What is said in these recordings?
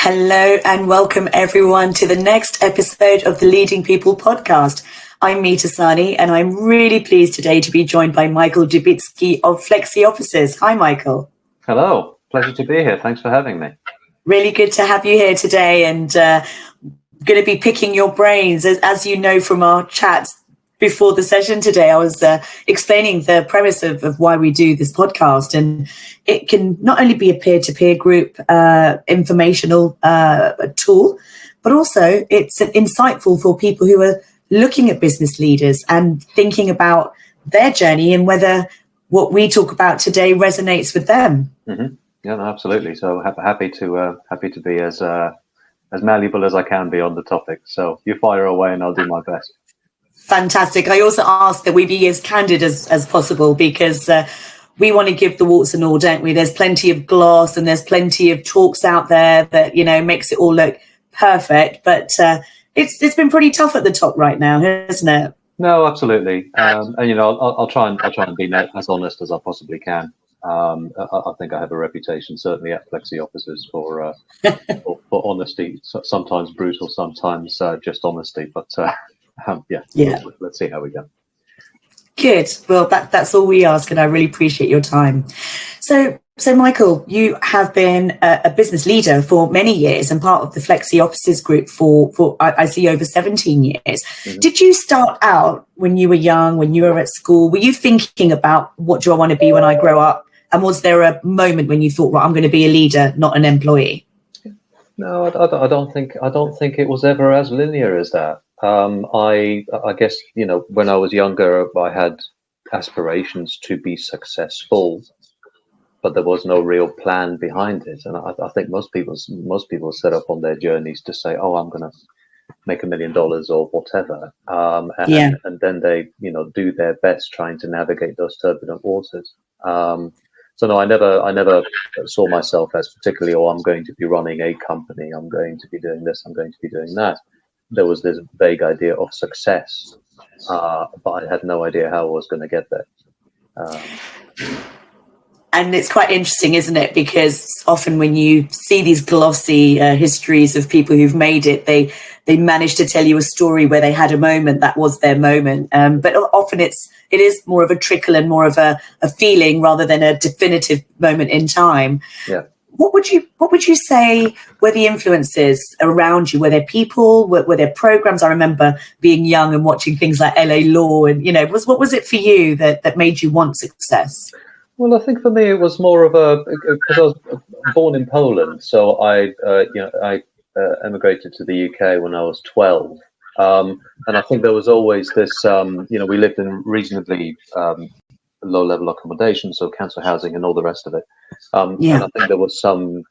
Hello and welcome everyone to the next episode of the Leading People podcast. I'm Meeta and I'm really pleased today to be joined by Michael Dubitsky of Flexi Offices. Hi, Michael. Hello, pleasure to be here. Thanks for having me. Really good to have you here today, and going to be picking your brains. As you know from our chats before the session today, I was explaining the premise of why we do this podcast, and it can not only be a peer-to-peer group informational tool, but also it's insightful for people who are looking at business leaders and thinking about their journey and whether what we talk about today resonates with them. Mm-hmm. Yeah, no, absolutely. So happy to be as malleable as I can be on the topic. So you fire away and I'll do my best. Fantastic. I also ask that we be as candid as possible because we want to give the warts and all, don't we? There's plenty of gloss and there's plenty of talks out there that, makes it all look perfect. But it's been pretty tough at the top right now, hasn't it? No, absolutely. And I'll try and be as honest as I possibly can. I think I have a reputation, certainly at Flexi Offices, for honesty. Sometimes brutal, sometimes just honesty. But let's see how we go. Good. Well, that's all we ask, and I really appreciate your time. So Michael, you have been a business leader for many years and part of the Flexi Offices group for I see over 17 years. Mm-hmm. Did you start out when you were young, when you were at school? Were you thinking about what do I want to be when I grow up? And was there a moment when you thought, well, I'm going to be a leader, not an employee? No, I don't think it was ever as linear as that. I guess, when I was younger, I had aspirations to be successful, but there was no real plan behind it. And I think most people set up on their journeys to say, oh, I'm going to make $1 million or whatever. And then they, do their best trying to navigate those turbulent waters. So no, I never saw myself as particularly, I'm going to be running a company, I'm going to be doing this, I'm going to be doing that. There was this vague idea of success, but I had no idea how I was going to get there. And it's quite interesting, isn't it? Because often when you see these glossy histories of people who've made it, they manage to tell you a story where they had a moment that was their moment. But often it is more of a trickle and more of a feeling rather than a definitive moment in time. Yeah. What would you say were the influences around you? Were there people? Were there programs? I remember being young and watching things like LA Law, and what was it for you that made you want success? Well, I think for me it was more of because I was born in Poland, so I emigrated to the UK when I was 12, and I think there was always this. We lived in reasonably low-level accommodation, so council housing and all the rest of it. And I think there was some,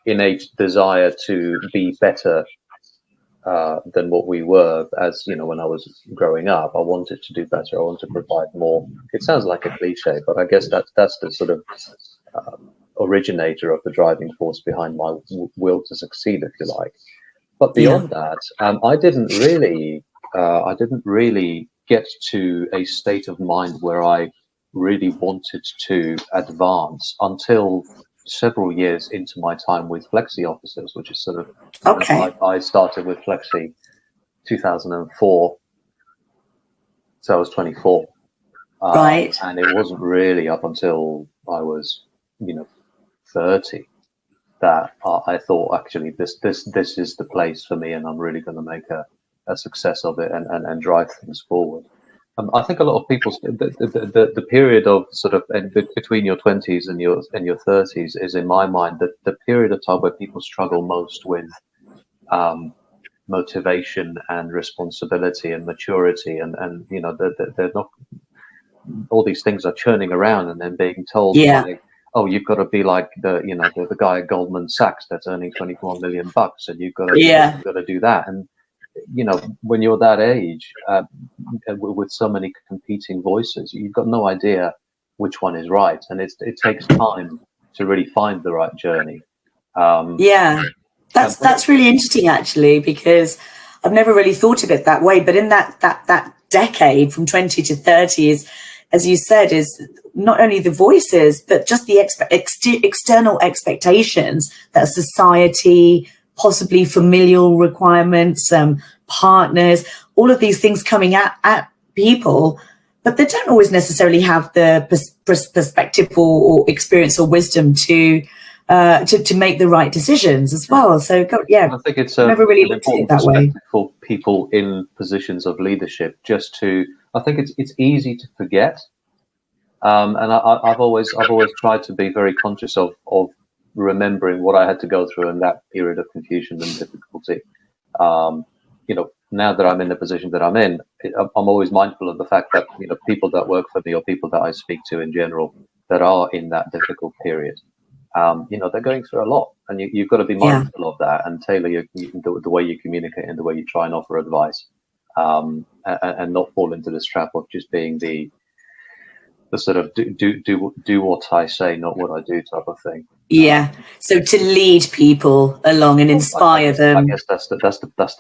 innate desire to be better than what we were. As when I was growing up, I wanted to do better. I wanted to provide more. It sounds like a cliche, but I guess that's the sort of originator of the driving force behind my will to succeed, if you like. But beyond that, I didn't really get to a state of mind where I really wanted to advance until several years into my time with Flexi Offices, which is sort of I started with Flexi 2004, so I was 24, right? And it wasn't really up until I was 30 that I thought actually this is the place for me, and I'm really going to make a success of it and drive things forward. I think a lot of people, the period of sort of between your 20s and your 30s is, in my mind, the period of time where people struggle most with motivation and responsibility and maturity, and they're not, all these things are churning around and then being told, like, oh, you've got to be like the guy at Goldman Sachs that's earning $24 million, and you've got to do that. And when you're that age, with so many competing voices, you've got no idea which one is right, and it takes time to really find the right journey. That's really interesting, actually, because I've never really thought of it that way. But in that decade from 20 to 30 is as you said, is not only the voices, but just the external expectations that society, possibly familial requirements, partners, all of these things coming at people, but they don't always necessarily have the perspective or experience or wisdom to make the right decisions as well. So I think it's never really an looked at it important that way. perspective for people in positions of leadership. I think it's easy to forget, and I've always tried to be very conscious of remembering what I had to go through in that period of confusion and difficulty. Now that I'm in the position that I'm in, I'm always mindful of the fact that people that work for me or people that I speak to in general that are in that difficult period, they're going through a lot, and you've got to be mindful of that and tailor the way you communicate and the way you try and offer advice, and not fall into this trap of just being the sort of do what I say, not what I do type of thing. Yeah. So to lead people along and inspire them. I guess that's the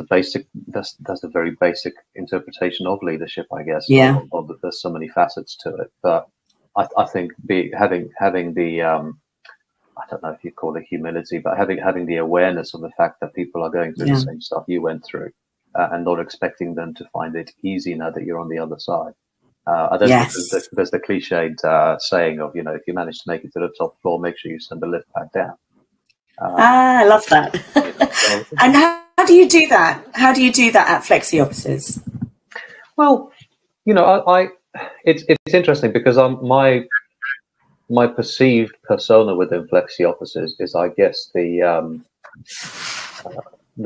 basic that's the very basic interpretation of leadership. I guess. Yeah. There's so many facets to it, but I think having the I don't know if you call it humility, but having the awareness of the fact that people are going through the same stuff you went through, and not expecting them to find it easy now that you're on the other side. There's the cliched saying of, if you manage to make it to the top floor, make sure you send the lift back down. I love that. And how do you do that? How do you do that at Flexi offices? Well, it's interesting because my perceived persona within Flexi offices is, I guess, the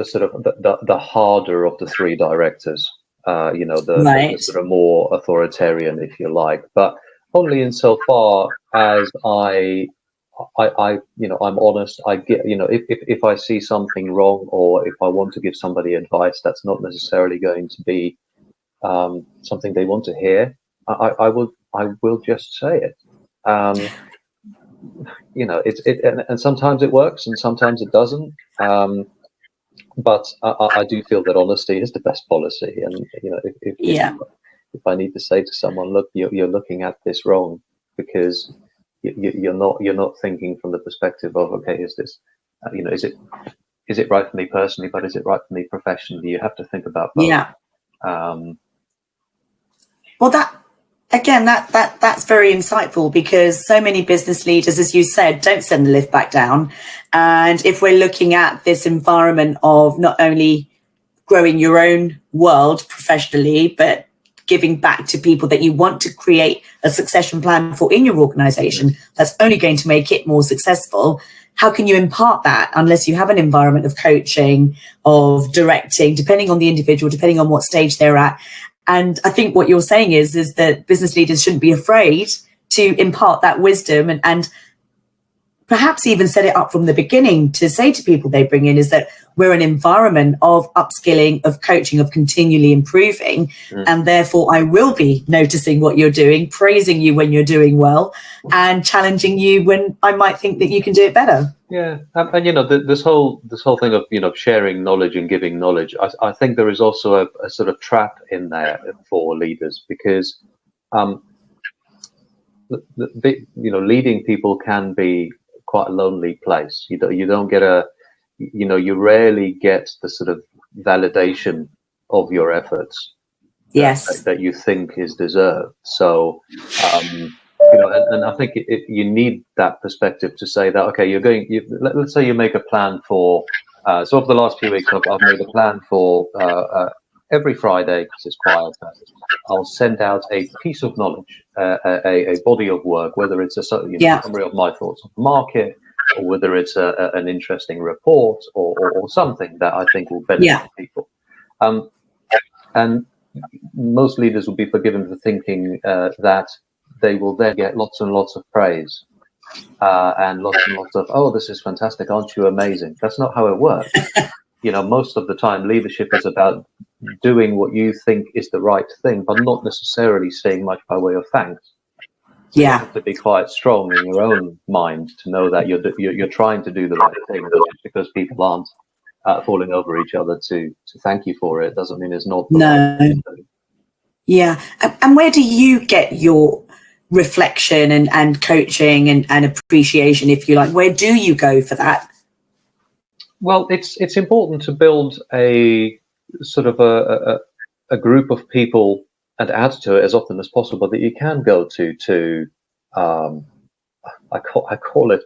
sort of the harder of the three directors. The sort of more authoritarian, if you like, but only insofar as I'm honest. I get, if I see something wrong or if I want to give somebody advice that's not necessarily going to be something they want to hear, I will just say it. And sometimes it works and sometimes it doesn't. But I do feel that honesty is the best policy, and if I need to say to someone, look, you're looking at this wrong because you're not thinking from the perspective of, okay, is this, is it right for me personally, but is it right for me professionally? You have to think about both. Yeah. Well, that's very insightful, because so many business leaders, as you said, don't send the lift back down. And if we're looking at this environment of not only growing your own world professionally, but giving back to people that you want to create a succession plan for in your organization, that's only going to make it more successful. How can you impart that unless you have an environment of coaching, of directing, depending on the individual, depending on what stage they're at? And I think what you're saying is that business leaders shouldn't be afraid to impart that wisdom and perhaps even set it up from the beginning to say to people they bring in is that we're an environment of upskilling, of coaching, of continually improving. And therefore I will be noticing what you're doing, praising you when you're doing well, and challenging you when I might think that you can do it better. Yeah. And this whole thing of, sharing knowledge and giving knowledge, I think there is also a sort of trap in there for leaders, because, leading people can be quite a lonely place. You don't get you rarely get the sort of validation of your efforts that you think is deserved. So, and I think you need that perspective to say that, okay, let's say you make a plan for, so over the last few weeks, I've made a plan for every Friday, because it's quieter, I'll send out a piece of knowledge, a body of work, whether it's a summary of my thoughts on the market, or whether it's an interesting report or something that I think will benefit people. And most leaders will be forgiven for thinking that they will then get lots and lots of praise and lots of, oh, this is fantastic, aren't you amazing? That's not how it works. Most of the time, leadership is about doing what you think is the right thing, but not necessarily saying much by way of thanks. So you have to be quite strong in your own mind to know that you're trying to do the right thing. But just because people aren't falling over each other to thank you for it doesn't mean it's not the right thing to do. Yeah. And where do you get your reflection and coaching and appreciation, if you like? Where do you go for that? Well, it's important to build a sort of a group of people and add to it as often as possible that you can go to I call it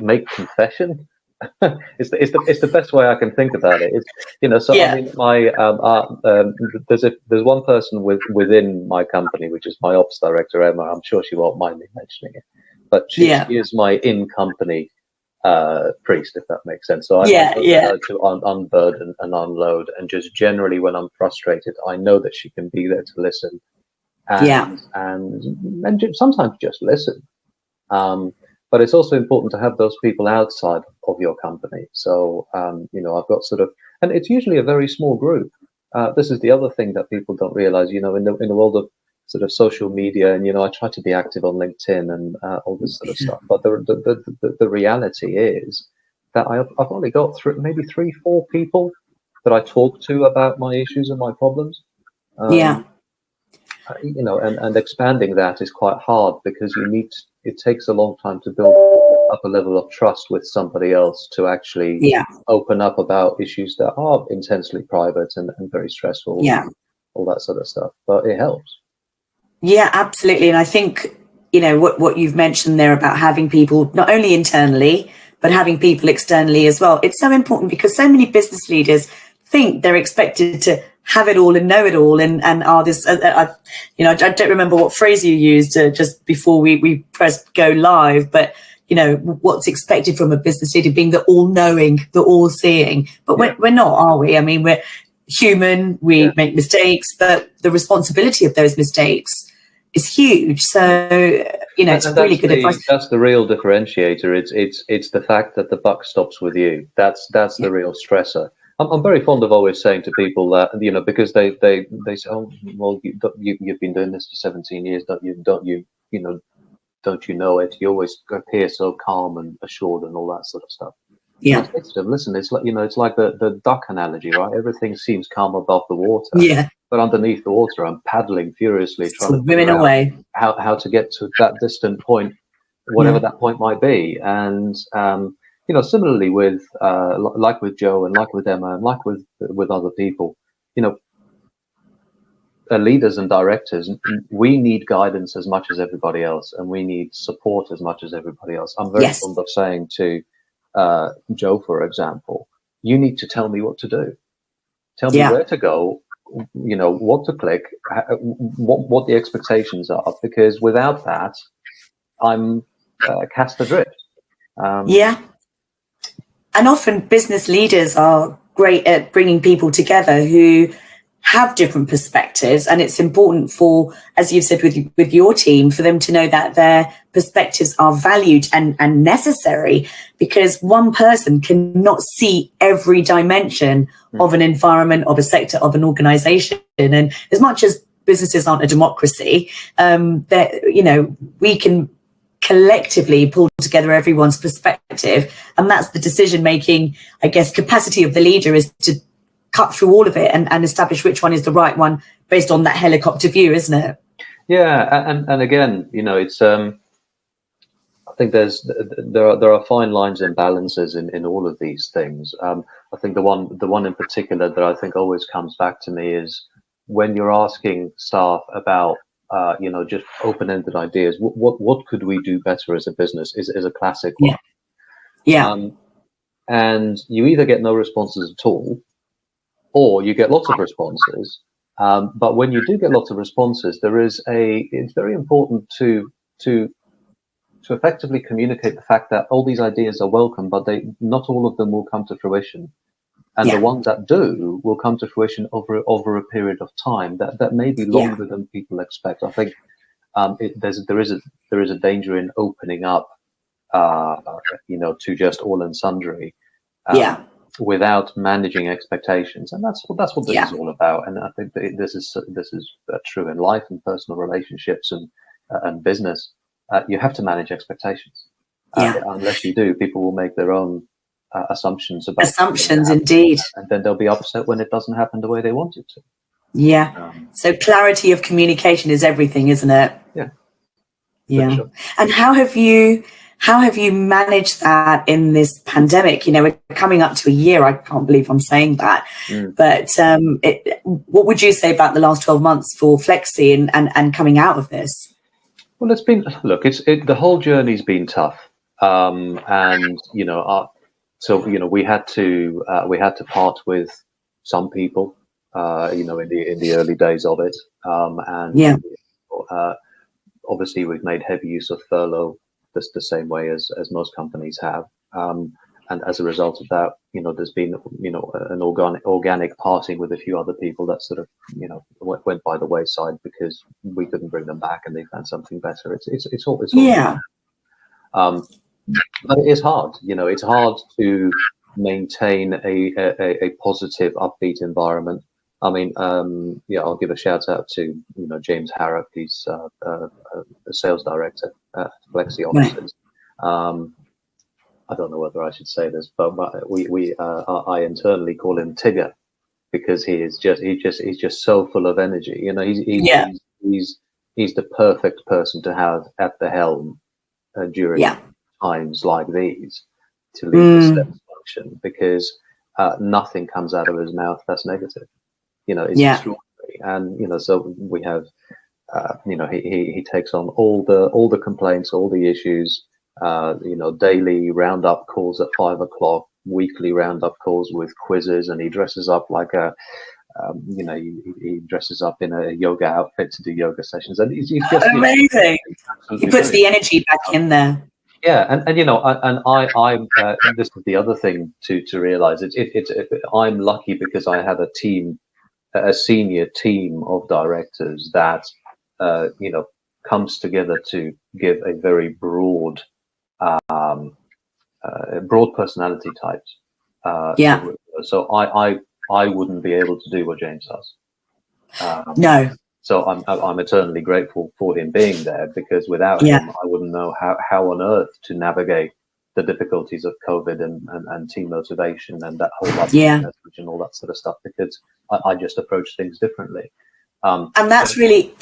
make confession. It's the best way I can think about it. It's, so Yeah. I mean, there's one person within my company, which is my ops director, Emma. I'm sure she won't mind me mentioning it, but she is my in-company priest, if that makes sense. So I go to her to unburden and unload, and just generally when I'm frustrated, I know that she can be there to listen, and sometimes just listen. But it's also important to have those people outside of your company. So, I've got and it's usually a very small group. This is the other thing that people don't realize, in the world of sort of social media, and, I try to be active on LinkedIn and all this sort of stuff. But the reality is that I've only got maybe 3-4 people that I talk to about my issues and my problems. And expanding that is quite hard because it takes a long time to build up a level of trust with somebody else to actually open up about issues that are intensely private and very stressful, all that sort of stuff. But it helps. Yeah, absolutely. And I think, what you've mentioned there about having people not only internally, but having people externally as well. It's so important because so many business leaders think they're expected to have it all and know it all and are this, I don't remember what phrase you used just before we pressed go live, but what's expected from a business leader being the all-knowing, the all-seeing, but we're not, are we? I mean, we're human, we make mistakes, but the responsibility of those mistakes is huge. So, it's really good advice. That's the real differentiator. It's the fact that the buck stops with you. That's the real stressor. I'm very fond of always saying to people that, because they say, oh, well, you've been doing this for 17 years, don't you know it? You always appear so calm and assured and all that sort of stuff. Yeah. Listen, it's like, it's like the duck analogy, right? Everything seems calm above the water. Yeah. But underneath the water, I'm paddling furiously, trying to figure out how to get to that distant point, whatever that point might be. And, similarly with, like with Joe and like with Emma and like with other people, leaders and directors, we need guidance as much as everybody else, and we need support as much as everybody else. I'm very fond of saying to Joe, for example, you need to tell me what to do. Tell me where to go, what to click, what the expectations are, because without that, I'm cast adrift. And often business leaders are great at bringing people together who have different perspectives, and it's important for, as you've said with your team, for them to know that their perspectives are valued and necessary, because one person cannot see every dimension of an environment, of a sector, of an organization. And as much as businesses aren't a democracy, that we can collectively pull together everyone's perspective, and that's the decision making, I guess, capacity of the leader, is to cut through all of it and establish which one is the right one based on that helicopter view, isn't it? Yeah, and again, it's I think there are fine lines and balances in all of these things. I think the one in particular that I think always comes back to me is when you're asking staff about just open-ended ideas. What could we do better as a business is a classic one. And you either get no responses at all, or you get lots of responses. But when you do get lots of responses, it's very important to effectively communicate the fact that all these ideas are welcome, but not all of them will come to fruition. And the ones that do will come to fruition over a period of time that may be longer than people expect. I think there is a danger in opening up, to just all and sundry, without managing expectations, and that's what this is all about. And I think that this is true in life and personal relationships and business. You have to manage expectations. Unless you do, people will make their own assumptions about indeed, and then they'll be upset when it doesn't happen the way they want it to. So clarity of communication is everything, isn't it? Yeah. Sure. And how have you managed that in this pandemic? You know, we're coming up to a year. I can't believe I'm saying that. But what would you say about the last 12 months for Flexi and coming out of this? Well, it's been, look, the whole journey's been tough. And, we had to part with some people, in the early days of it. Yeah. Obviously, we've made heavy use of furlough the same way as most companies have. And as a result of that, there's been, an organic parting with a few other people that sort of, went by the wayside because we couldn't bring them back and they found something better. It's all. Yeah. But it is hard. It's hard to maintain a positive, upbeat environment. I mean, I'll give a shout out to James Harrop. He's a sales director at Flexi offices. Right. I don't know whether I should say this, but I internally call him Tigger because he's just so full of energy. He's the perfect person to have at the helm during times like these to lead the sales function, because nothing comes out of his mouth that's negative. It's extraordinary, and so we have, he takes on all the complaints, all the issues. Daily roundup calls at 5 o'clock, weekly roundup calls with quizzes, and he dresses up like he dresses up in a yoga outfit to do yoga sessions, and he's just amazing. He puts the energy back in there. Yeah, and I this is the other thing to realize. I'm lucky because I have a senior team of directors that comes together to give a very broad personality types. So I wouldldn't be able to do what James does. No. So I'm eternally grateful for him being there, because without him, I wouldn't know how on earth to navigate the difficulties of COVID and team motivation and that whole message and all that sort of stuff, because I just approach things differently. And that's really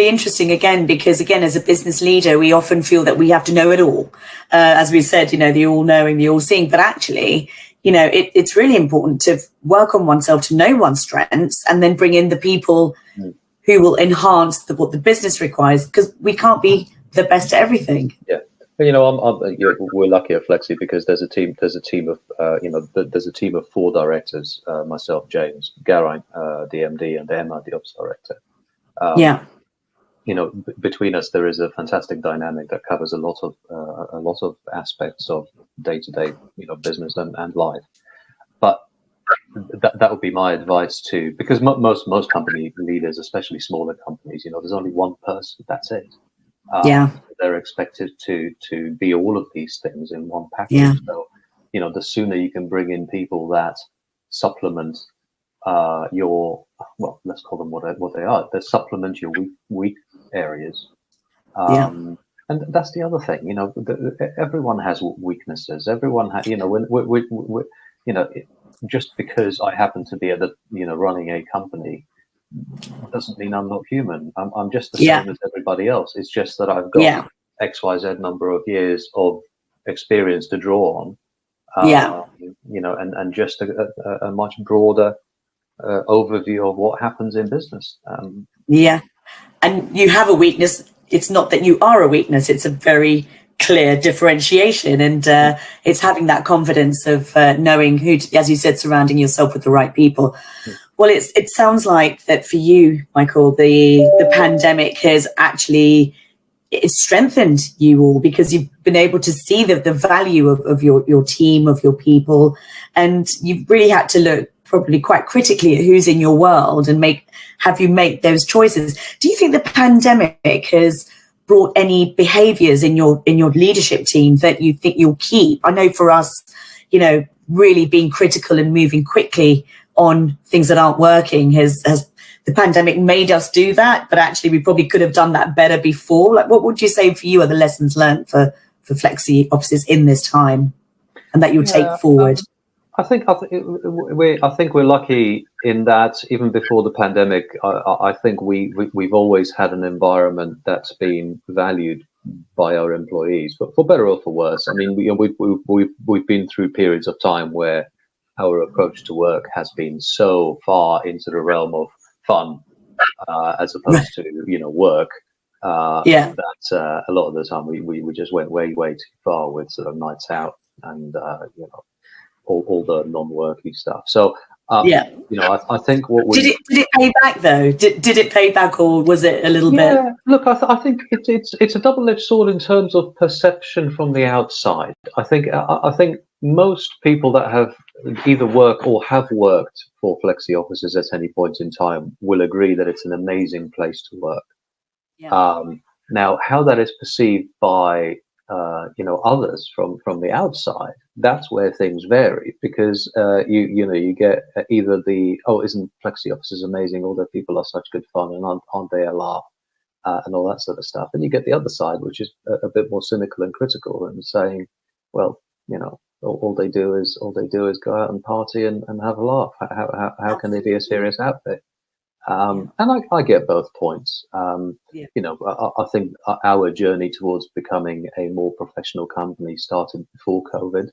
interesting, again, because again, as a business leader, we often feel that we have to know it all. As we said, the all knowing, the all seeing, but actually, it's really important to work on oneself, to know one's strengths, and then bring in the people who will enhance what the business requires, because we can't be the best at everything. Yeah. We're lucky at Flexi because there's a team of 4 directors, myself, James, Geraint, the MD, and Emma, the ops director. Between us, there is a fantastic dynamic that covers a lot of aspects of day-to-day, business and life. But that would be my advice too, because most company leaders, especially smaller companies, there's only one person. That's it. They're expected to be all of these things in one package. So, the sooner you can bring in people that supplement let's call them what they are. They supplement your weak areas. And that's the other thing. Everyone has weaknesses. Everyone has. Just because I happen to be at running a company doesn't mean I'm not human. I'm just the same as everybody else. It's just that I've got XYZ number of years of experience to draw on. And just a much broader overview of what happens in business. And you have a weakness. It's not that you are a weakness. It's a very clear differentiation, and it's having that confidence of knowing who, as you said, surrounding yourself with the right people. Well, it sounds like that for you, Michael, the pandemic has actually strengthened you all, because you've been able to see the value of your team, of your people, and you've really had to look probably quite critically at who's in your world and have you make those choices. Do you think the pandemic has brought any behaviors in your leadership team that you think you'll keep? I know for us, really being critical and moving quickly on things that aren't working has the pandemic made us do that, but actually we probably could have done that better before. Like, what would you say for you are the lessons learned for Flexi offices in this time, and that you'll take forward? I think we're lucky in that even before the pandemic, I think we've always had an environment that's been valued by our employees, but for better or for worse. I mean, we've been through periods of time where our approach to work has been so far into the realm of fun, as opposed to work. That a lot of the time we just went way too far with sort of nights out and all the non-worky stuff. So I think what we did it pay back though? Did it pay back, or was it a little bit? Look, I think it's a double-edged sword in terms of perception from the outside. I think most people that have either worked or have worked for flexi offices at any point in time will agree that it's an amazing place to work. Now, how that is perceived by others from the outside, that's where things vary, because you get either isn't flexi offices amazing? All their people are such good fun, and aren't they a laugh, and all that sort of stuff. And you get the other side, which is a bit more cynical and critical, and saying, well, all they do is go out and party and have a laugh. How can they be a serious outfit? And I get both points. I think our journey towards becoming a more professional company started before COVID.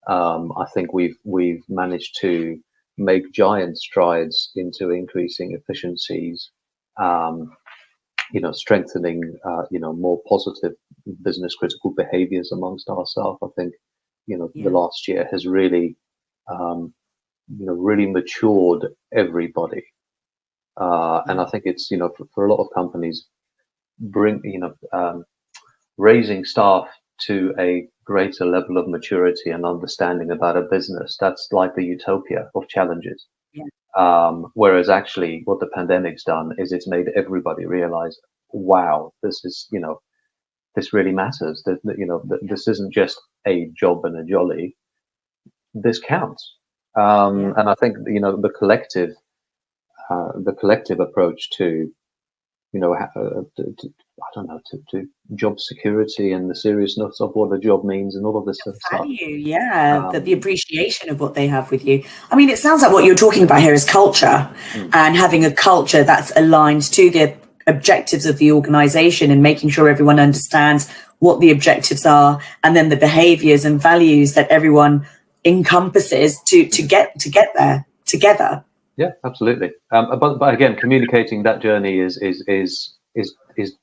I think we've managed to make giant strides into increasing efficiencies, strengthening more positive business critical behaviors amongst our staff. I think the last year has really really matured everybody. And I think it's for a lot of companies, raising staff to a greater level of maturity and understanding about a business. That's like the utopia of challenges. Whereas actually, what the pandemic's done is it's made everybody realize, wow, this is this really matters. That this isn't just a job and a jolly. This counts. And I think the collective approach to to job security and the seriousness of what a job means and all of this sort of stuff. The appreciation of what they have with you. I mean, it sounds like what you're talking about here is culture, and having a culture that's aligned to the objectives of the organization, and making sure everyone understands what the objectives are, and then the behaviors and values that everyone encompasses to get there together. Yeah, absolutely. But again, communicating that journey is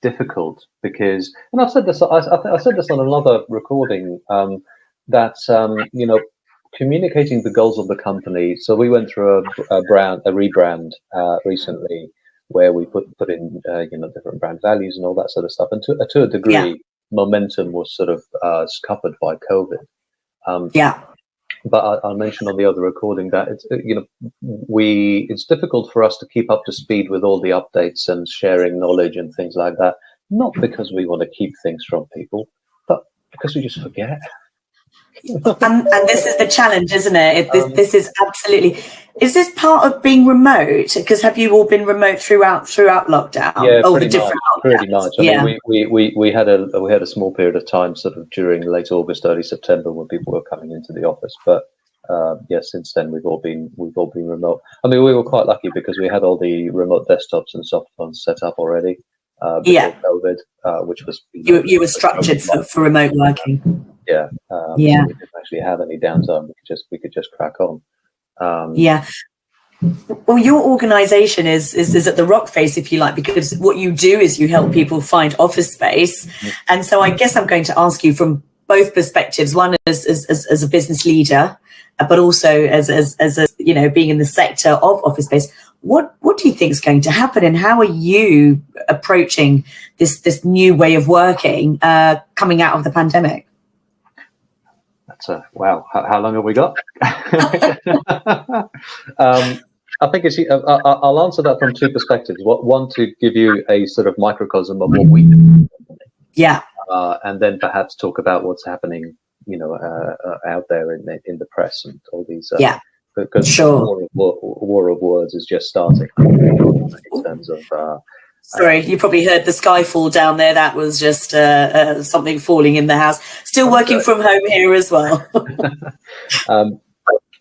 difficult, because, and I've said this. I said this on another recording, that communicating the goals of the company. So we went through a rebrand recently, where we put in different brand values and all that sort of stuff. And to a degree, momentum was sort of scuppered by COVID. But I mentioned on the other recording that it's difficult for us to keep up to speed with all the updates and sharing knowledge and things like that. Not because we want to keep things from people, but because we just forget. And this is the challenge, isn't it? This is absolutely. Is this part of being remote? Because have you all been remote throughout lockdown? Yeah, pretty much. I mean, we had a small period of time, sort of during late August, early September, when people were coming into the office. But since then we've all been remote. I mean, we were quite lucky because we had all the remote desktops and soft phones set up already before COVID, which was you were structured for remote working. So we didn't actually have any downtime. We could just crack on. Well, your organization is at the rock face, if you like, because what you do is you help people find office space. And so I guess I'm going to ask you from both perspectives, one as a business leader, but also as being in the sector of office space. What do you think is going to happen, and how are you approaching this new way of working coming out of the pandemic? Wow. How long have we got? I think I'll answer that from two perspectives. One, to give you a sort of microcosm of what we do. And then perhaps talk about what's happening, out there in the press and all these. Because war of words is just starting in terms of. Sorry, you probably heard the sky fall down there. That was just something falling in the house. Still working from home here as well.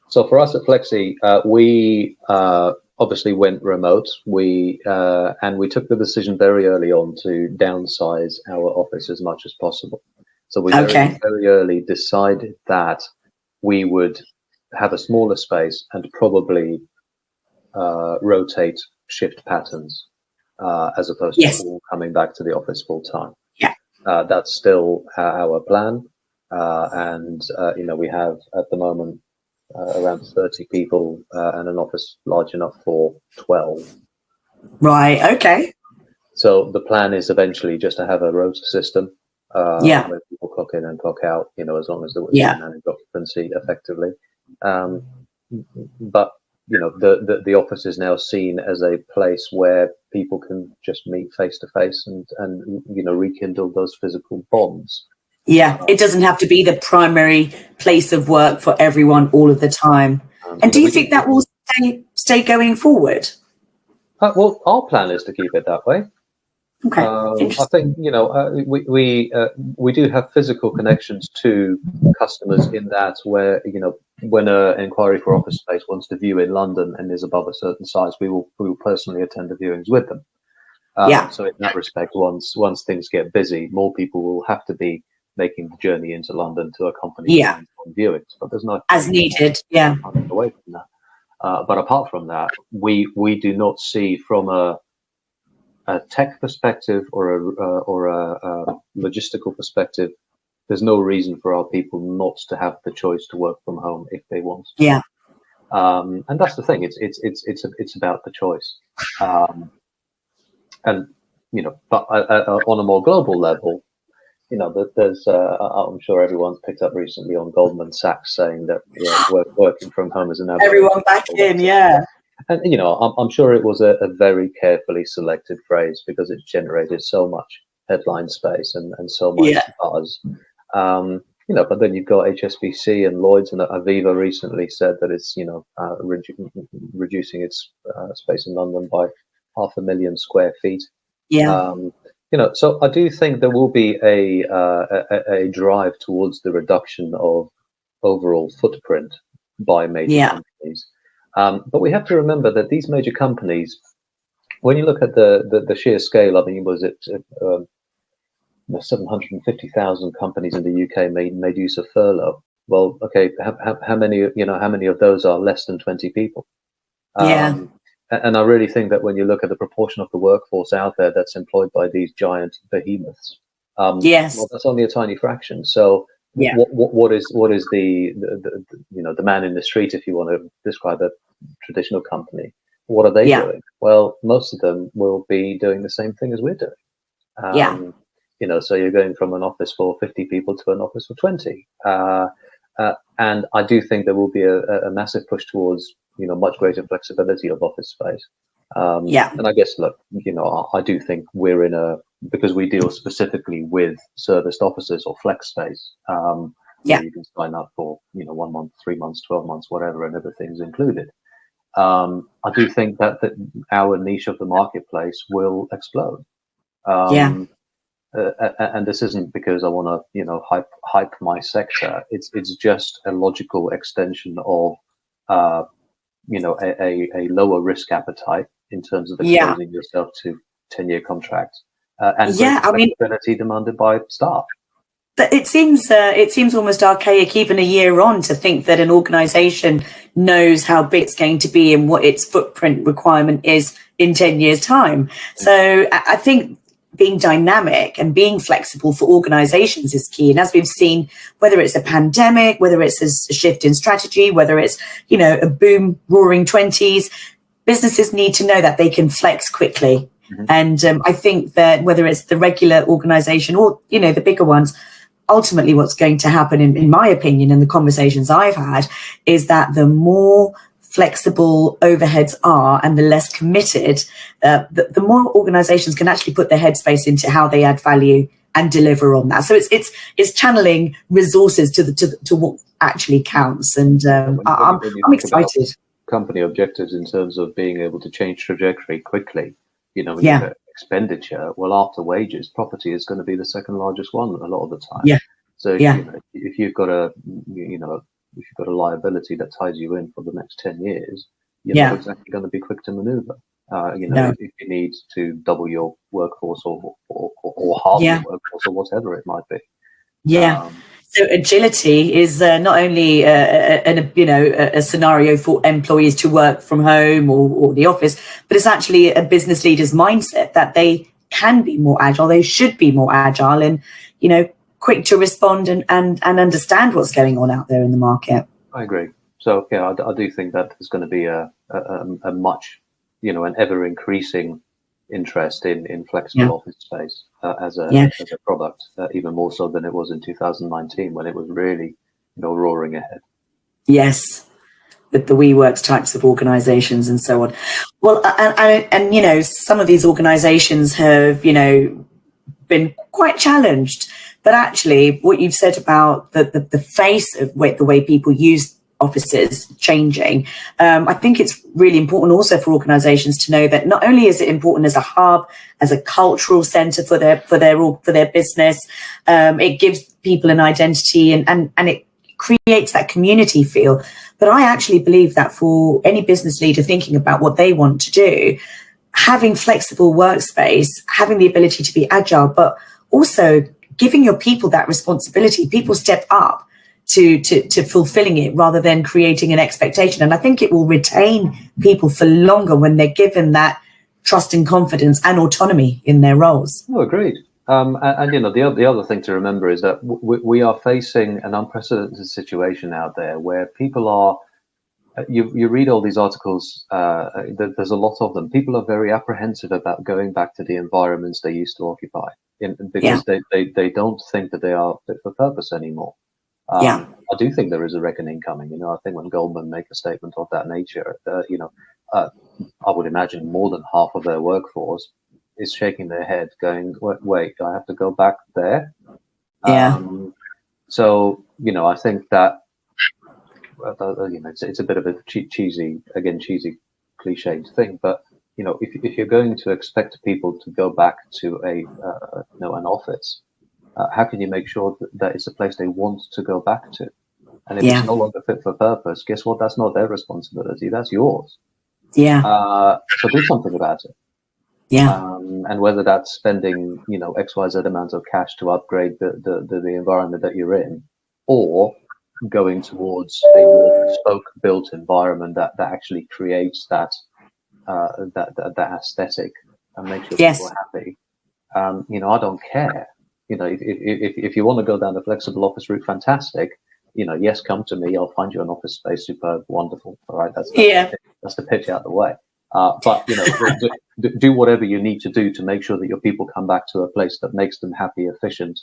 So for us at Flexi, we obviously went remote. We took the decision very early on to downsize our office as much as possible. So we Okay. very early decided that we would have a smaller space and probably rotate shift patterns as opposed to Yes. all coming back to the office full time. Yeah. That's still our plan, and we have at the moment around 30 people and an office large enough for 12. Right. Okay. So the plan is eventually just to have a rota system Yeah. where people clock in and clock out, as long as we Yeah. manage occupancy effectively. But the office is now seen as a place where people can just meet face to face and rekindle those physical bonds. Yeah. It doesn't have to be the primary place of work for everyone all of the time. And do you think that will stay going forward? Well, our plan is to keep it that way. Okay. I think we do have physical connections to customers in that where when an inquiry for office space wants to view in London and is above a certain size, we will personally attend the viewings with them. So in that respect, once things get busy, more people will have to be making the journey into London to accompany clients on viewings. But there's no as needed. Yeah. away from that. But apart from that, we do not see from a tech perspective or a logistical perspective, there's no reason for our people not to have the choice to work from home if they want to. Yeah. And that's the thing. It's about the choice. And but on a more global level, there's I'm sure everyone's picked up recently on Goldman Sachs saying that working from home is an everyone back in. Yeah. And I'm sure it was a very carefully selected phrase because it's generated so much headline space and so much buzz. But then you've got HSBC and Lloyd's and Aviva recently said that it's reducing its space in London by 500,000 square feet. Yeah. So I do think there will be a drive towards the reduction of overall footprint by major companies. But we have to remember that these major companies, when you look at the sheer scale, I mean, was it 750,000 companies in the UK made use of furlough? Well, okay, how many of those are less than 20 people? And I really think that when you look at the proportion of the workforce out there that's employed by these giant behemoths, well, that's only a tiny fraction. So what is the man in the street, if you want to describe a traditional company? What are they doing? Well, most of them will be doing the same thing as we're doing. So you're going from an office for 50 people to an office for 20. And I do think there will be a massive push towards much greater flexibility of office space. And I guess, look, I do think we're because we deal specifically with serviced offices or flex space. You can sign up for 1 month, 3 months, 12 months, whatever, and everything's included. I do think that our niche of the marketplace will explode. And this isn't because I want to hype my sector. It's just a logical extension of a lower risk appetite in terms of exposing yourself to 10-year contracts and flexibility demanded by staff. But it seems almost archaic even a year on to think that an organization knows how big it's going to be and what its footprint requirement is in 10 years' time. So I think being dynamic and being flexible for organizations is key. And as we've seen, whether it's a pandemic, whether it's a shift in strategy, whether it's, a boom roaring 20s, businesses need to know that they can flex quickly. And I think that whether it's the regular organization or, the bigger ones, ultimately what's going to happen, in my opinion, and the conversations I've had, is that the more flexible overheads are and the less committed, the more organizations can actually put their headspace into how they add value and deliver on that. So it's channeling resources to what actually counts. And I'm excited. Company objectives in terms of being able to change trajectory quickly, expenditure, well, after wages, property is going to be the second largest one a lot of the time. So if you've got a liability that ties you in for the next 10 years, you're Yeah. not exactly going to be quick to maneuver. No. If you need to double your workforce or halve Yeah. your workforce or whatever it might be. Yeah. So agility is not only a scenario for employees to work from home or the office, but it's actually a business leader's mindset that they can be more agile. They should be more agile and, quick to respond and understand what's going on out there in the market. I agree. So yeah, I do think that there's going to be a much, an ever increasing interest in flexible office space as a product, even more so than it was in 2019 when it was really, roaring ahead. Yes, with the WeWorks types of organizations and so on. Well, and some of these organizations have, been quite challenged. But actually, what you've said about the face of the way people use offices changing, I think it's really important also for organizations to know that not only is it important as a hub, as a cultural center for their business, it gives people an identity and it creates that community feel. But I actually believe that for any business leader thinking about what they want to do, having flexible workspace, having the ability to be agile, but also giving your people that responsibility, people step up to fulfilling it rather than creating an expectation. And I think it will retain people for longer when they're given that trust and confidence and autonomy in their roles. Oh, agreed. And the other thing to remember is that we are facing an unprecedented situation out there where people are. You read all these articles. There's a lot of them. People are very apprehensive about going back to the environments they used to occupy, because they don't think that they are fit for purpose anymore. I do think there is a reckoning coming. I think when Goldman make a statement of that nature, I would imagine more than half of their workforce is shaking their head, going, "Wait, I have to go back there." So I think that. It's a bit of a cheesy cliched thing, but if you're going to expect people to go back to an office, how can you make sure that it's a place they want to go back to? And if it's no longer fit for purpose, guess what? That's not their responsibility. That's yours. So do something about it. And whether that's spending XYZ amount of cash to upgrade the environment that you're in, or going towards a more bespoke built environment that actually creates that aesthetic and makes your people happy. I don't care. If you want to go down the flexible office route, fantastic. Yes, come to me. I'll find you an office space. Superb, wonderful. All right, that's the pitch out the way. But do whatever you need to do to make sure that your people come back to a place that makes them happy, efficient,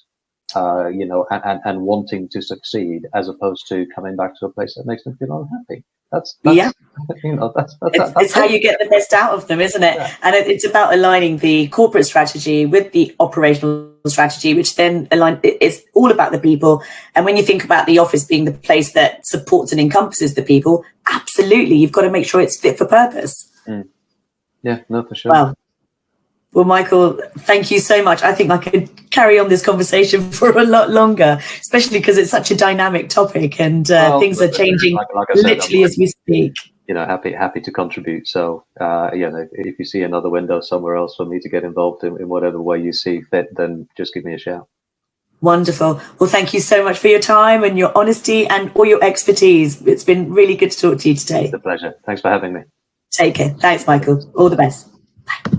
and wanting to succeed, as opposed to coming back to a place that makes them feel unhappy. That's it's how you get the best out of them, isn't it? And it's about aligning the corporate strategy with the operational strategy, which then it's all about the people. And when you think about the office being the place that supports and encompasses the people, absolutely, you've got to make sure it's fit for purpose. Yeah, no, for sure. Well, Michael, thank you so much. I think I could carry on this conversation for a lot longer, especially because it's such a dynamic topic and things are changing like I said, literally as we speak. Happy to contribute. So, if you see another window somewhere else for me to get involved in whatever way you see fit, then just give me a shout. Wonderful. Well, thank you so much for your time and your honesty and all your expertise. It's been really good to talk to you today. It's a pleasure. Thanks for having me. Take care. Thanks, Michael. All the best. Bye.